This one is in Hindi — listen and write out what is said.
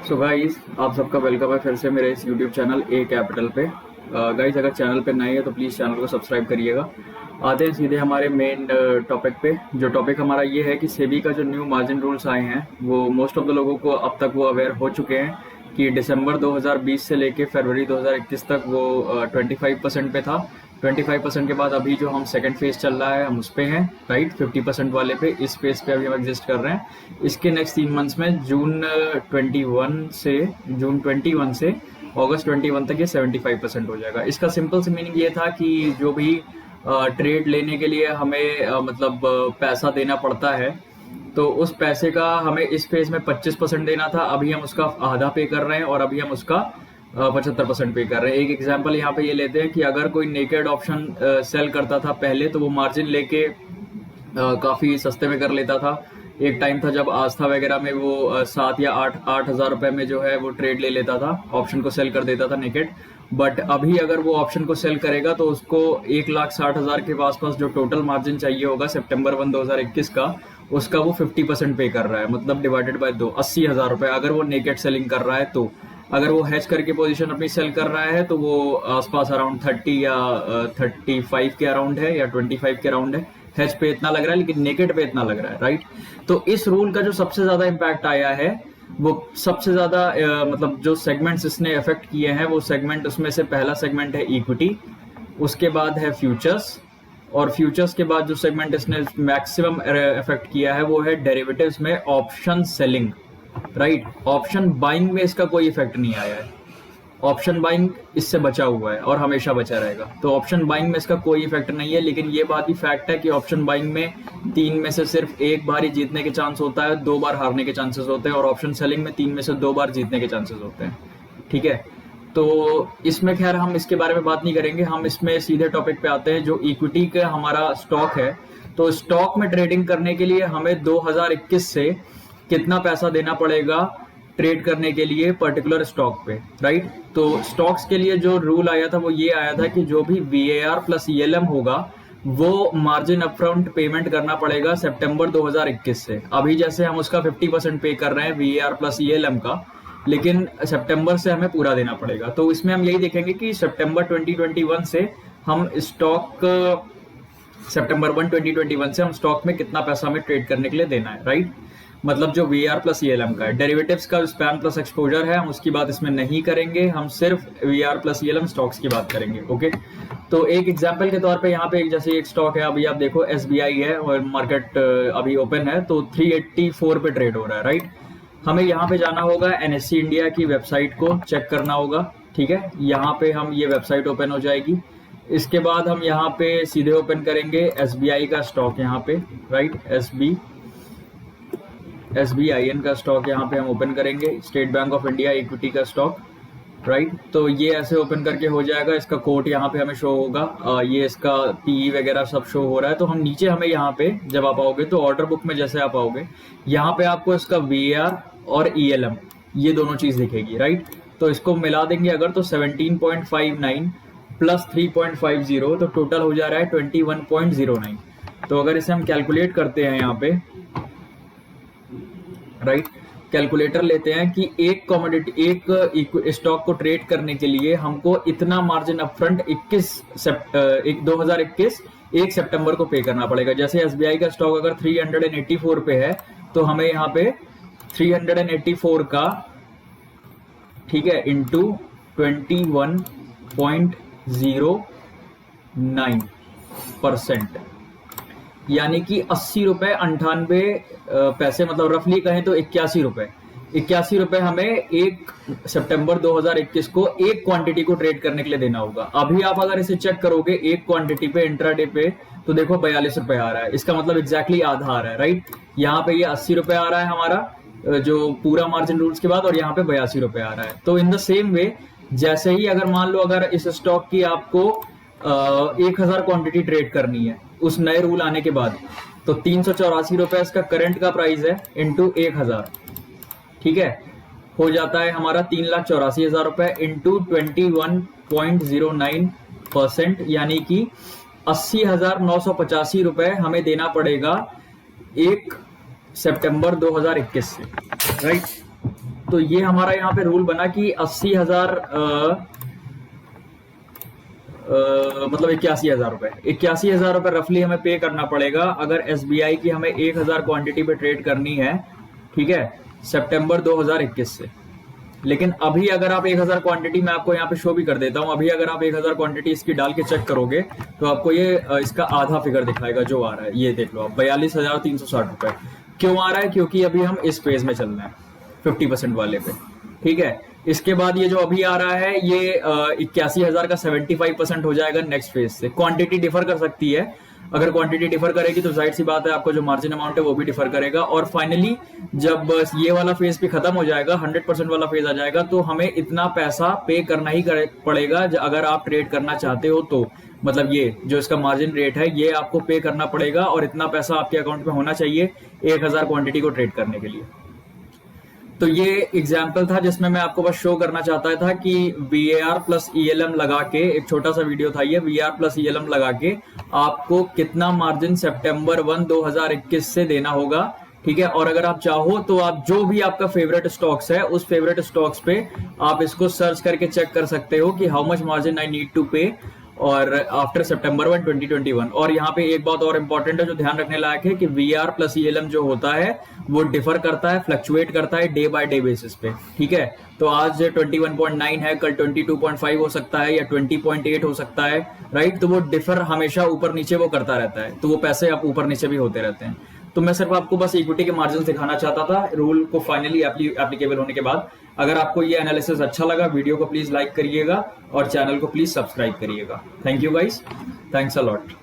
सो गाइस, आप सबका वेलकम है फिर से मेरे इस यूट्यूब चैनल ए कैपिटल पे। गाइस, अगर चैनल पे नए हैं तो प्लीज़ चैनल को सब्सक्राइब करिएगा। आते हैं सीधे हमारे मेन टॉपिक पे। जो टॉपिक हमारा ये है कि सेबी का जो न्यू मार्जिन रूल्स आए हैं वो मोस्ट ऑफ द लोगों को अब तक वो अवेयर हो चुके हैं कि दिसंबर 2020 से लेके फरवरी 2021 तक वो 25% पे था। 25% के बाद अभी जो हम सेकंड फेज चल रहा है हम उस पे हैं, राइट। 50% वाले पे, इस फेज पे अभी हम एग्जिस्ट कर रहे हैं। इसके नेक्स्ट 3 मंथ्स में जून 21 से अगस्त 21 तक ये 75% हो जाएगा। इसका सिंपल सी मीनिंग ये था कि जो भी ट्रेड लेने के लिए हमें पैसा देना पड़ता है, तो उस पैसे का हमें इस फेज में 25% देना था। अभी हम उसका आधा पे कर रहे हैं और अभी हम उसका 75% पे कर रहे हैं। एक एग्जांपल यहाँ पे ये लेते हैं कि अगर कोई नेकेड ऑप्शन सेल करता था पहले, तो वो मार्जिन लेके काफ़ी सस्ते में कर लेता था। एक टाइम था जब आस्था वगैरह में वो 7 या 8 हज़ार रुपए में जो है वो ट्रेड ले लेता था, ऑप्शन को सेल कर देता था नेकेड। बट अभी अगर वो ऑप्शन को सेल करेगा तो उसको 1,60,000 के आसपास जो टोटल मार्जिन चाहिए होगा सितंबर 1 2021 का, उसका वो 50% पे कर रहा है। मतलब डिवाइडेड बाय 2, 80,000 रुपए अगर वो नेकेड सेलिंग कर रहा है। तो अगर वो हैच करके पोजीशन अपनी सेल कर रहा है तो वो आसपास अराउंड 30 या 35 के अराउंड है या 25 के अराउंड है। हैच पे इतना लग रहा है लेकिन नेकेड पे इतना लग रहा है, राइट। तो इस रूल का जो सबसे ज्यादा इम्पैक्ट आया है वो सबसे ज्यादा मतलब जो सेगमेंट्स इसने इफेक्ट किए हैं वो सेगमेंट, उसमें से पहला सेगमेंट है इक्विटी, उसके बाद है फ्यूचर्स, और फ्यूचर्स के बाद जो सेगमेंट इसने मैक्सिमम इफेक्ट किया है वो है डेरिवेटिव्स में option selling, right. Option buying में इसका कोई इफेक्ट नहीं आया है। ऑप्शन बाइंग इससे बचा हुआ है और हमेशा बचा रहेगा। तो ऑप्शन बाइंग में इसका कोई इफेक्ट नहीं है। लेकिन ये बात भी फैक्ट है कि ऑप्शन बाइंग में 3 में से सिर्फ 1 बार ही जीतने के चांस होता है, 2 बार हारने के चांसेस होते हैं, और ऑप्शन सेलिंग में 3 में से 2 बार जीतने के चांसेस होते हैं, ठीक है। तो इसमें खैर हम इसके बारे में बात नहीं करेंगे, हम इसमें सीधे टॉपिक पे आते हैं। जो इक्विटी का हमारा स्टॉक है, तो स्टॉक में ट्रेडिंग करने के लिए हमें 2021 से कितना पैसा देना पड़ेगा ट्रेड करने के लिए पर्टिकुलर स्टॉक पे, राइट। तो स्टॉक्स के लिए जो रूल आया था वो ये आया था कि जो भी VAR प्लस ELM होगा वो मार्जिन अपफ्रंट पेमेंट करना पड़ेगा सितंबर 2021 से। अभी जैसे हम उसका 50% पे कर रहे हैं VAR प्लस ELM का, लेकिन सितंबर से हमें पूरा देना पड़ेगा। तो इसमें हम यही देखेंगे कि सितंबर 2021 से हम स्टॉक सितंबर 1 2021 से हम स्टॉक में कितना पैसा हमें ट्रेड करने के लिए देना है, राइट। मतलब जो VAR प्लस ELM का है। डेरिवेटिव्स का स्पैम प्लस एक्सपोजर है, हम उसकी बात इसमें नहीं करेंगे, हम सिर्फ VAR प्लस ELM स्टॉक्स की बात करेंगे, ओके। तो एक एग्जांपल के तौर पे यहाँ पे जैसे एक स्टॉक है, अभी आप देखो SBI है और मार्केट अभी ओपन है तो 384 पे ट्रेड हो रहा है, राइट। हमें यहाँ पे जाना होगा NSE इंडिया की वेबसाइट को चेक करना होगा, ठीक है। यहाँ पे हम ये वेबसाइट ओपन हो जाएगी। इसके बाद हम यहाँ पे सीधे ओपन करेंगे SBI का स्टॉक यहाँ पे, राइट। SBIN का स्टॉक यहाँ पे हम ओपन करेंगे, state bank of India equity का स्टॉक, राइट। तो ये ऐसे ओपन करके हो जाएगा। इसका कोड यहाँ पे हमें शो होगा, ये इसका PE वगैरह सब शो हो रहा है। तो हम नीचे हमें यहाँ पे जब आप आओगे तो ऑर्डर बुक में जैसे आप आओगे यहाँ पे आपको इसका VAR और ELM ये दोनों चीज दिखेगी, राइट। तो इसको मिला देंगे अगर तो 17.59 प्लस 3.50 तो टोटल हो जा रहा है 21.09। तो अगर इसे हम कैलकुलेट करते हैं यहाँ पे, राइट, कैलकुलेटर लेते हैं कि एक कमोडिटी, एक स्टॉक को ट्रेड करने के लिए हमको इतना मार्जिन अपफ्रंट 2021 1 सितंबर को पे करना पड़ेगा। जैसे SBI का स्टॉक अगर 384 पे है तो हमें यहाँ पे 384 का, ठीक है, इंटू 21.09%, यानी कि 80 रुपए 98 पैसे, मतलब रफली कहें तो 81 रुपए हमें 1 सितंबर 2021 को एक क्वांटिटी को ट्रेड करने के लिए देना होगा। अभी आप अगर इसे चेक करोगे एक क्वांटिटी पे इंट्राडे पे तो देखो 42 रुपए आ रहा है। इसका मतलब एग्जैक्टली आधा आ रहा है, राइट। यहाँ पे ये 80 रुपए आ रहा है हमारा जो पूरा मार्जिन रूल्स के बाद, और यहाँ पे 82 रुपए आ रहा है। तो इन द सेम वे जैसे ही अगर मान लो अगर इस स्टॉक की आपको 1000 क्वांटिटी ट्रेड करनी है उस नए रूल आने के बाद, तो 384 रुपए इसका करंट का प्राइस है इंटू 1000, ठीक है, हो जाता है हमारा 3,84,000 रुपए इंटू 21.09%, यानी कि 80,985 रुपए हमें देना पड़ेगा 1 सितंबर 2021 से, राइट। तो ये हमारा यहाँ पे रूल बना कि 80,000 मतलब 81,000 रुपए, 81,000 रुपए रफली हमें पे करना पड़ेगा अगर SBI की हमें 1,000 क्वांटिटी पे ट्रेड करनी है, ठीक है, सितंबर 2021 से। लेकिन अभी अगर आप 1,000 क्वांटिटी, मैं आपको यहाँ पे शो भी कर देता हूँ, अभी अगर आप 1,000 क्वांटिटी इसकी डाल के चेक करोगे तो आपको ये इसका आधा फिगर दिखाएगा जो आ रहा है। ये देख लो आप, 42,360 रुपए। क्यों आ रहा है? क्योंकि अभी हम इस फेज में चल रहे हैं 50% वाले पे, ठीक है। इसके बाद ये जो अभी आ रहा है ये 81,000 का 75% हो जाएगा नेक्स्ट फेज से। क्वांटिटी डिफर कर सकती है, अगर क्वांटिटी डिफर करेगी तो जाहिर सी बात है आपको जो मार्जिन अमाउंट है वो भी डिफर करेगा। और फाइनली जब ये वाला फेज भी खत्म हो जाएगा, 100% वाला फेज आ जाएगा, तो हमें इतना पैसा पे करना ही पड़ेगा अगर आप ट्रेड करना चाहते हो तो। मतलब ये जो इसका मार्जिन रेट है ये आपको पे करना पड़ेगा और इतना पैसा आपके अकाउंट में होना चाहिए 1,000 क्वांटिटी को ट्रेड करने के लिए। तो ये एग्जाम्पल था जिसमें मैं आपको बस शो करना चाहता था कि VAR प्लस ELM लगा के, एक छोटा सा वीडियो था ये, VAR प्लस ELM लगा के आपको कितना मार्जिन सितंबर 1, 2021 से देना होगा, ठीक है। और अगर आप चाहो तो आप जो भी आपका फेवरेट स्टॉक्स है उस फेवरेट स्टॉक्स पे आप इसको सर्च करके चेक कर सकते हो कि how much margin I need to pay और आफ्टर सितंबर 1, 2021। और यहाँ पे एक बात और इंपॉर्टेंट है जो ध्यान रखने लायक है कि VAR प्लस ELM जो होता है वो डिफर करता है, फ्लक्चुएट करता है डे बाय डे बेसिस पे, ठीक है। तो आज 21.9 है, कल 22.5 हो सकता है या 20.8 हो सकता है, राइट। तो वो डिफर हमेशा ऊपर नीचे वो करता रहता है, तो वो पैसे आप ऊपर नीचे भी होते रहते हैं। तो मैं सिर्फ आपको बस इक्विटी के मार्जिन दिखाना चाहता था रूल को फाइनली एप्लीकेबल होने के बाद। अगर आपको ये एनालिसिस अच्छा लगा, वीडियो को प्लीज लाइक करिएगा और चैनल को प्लीज सब्सक्राइब करिएगा। Thank you guys, thanks a lot.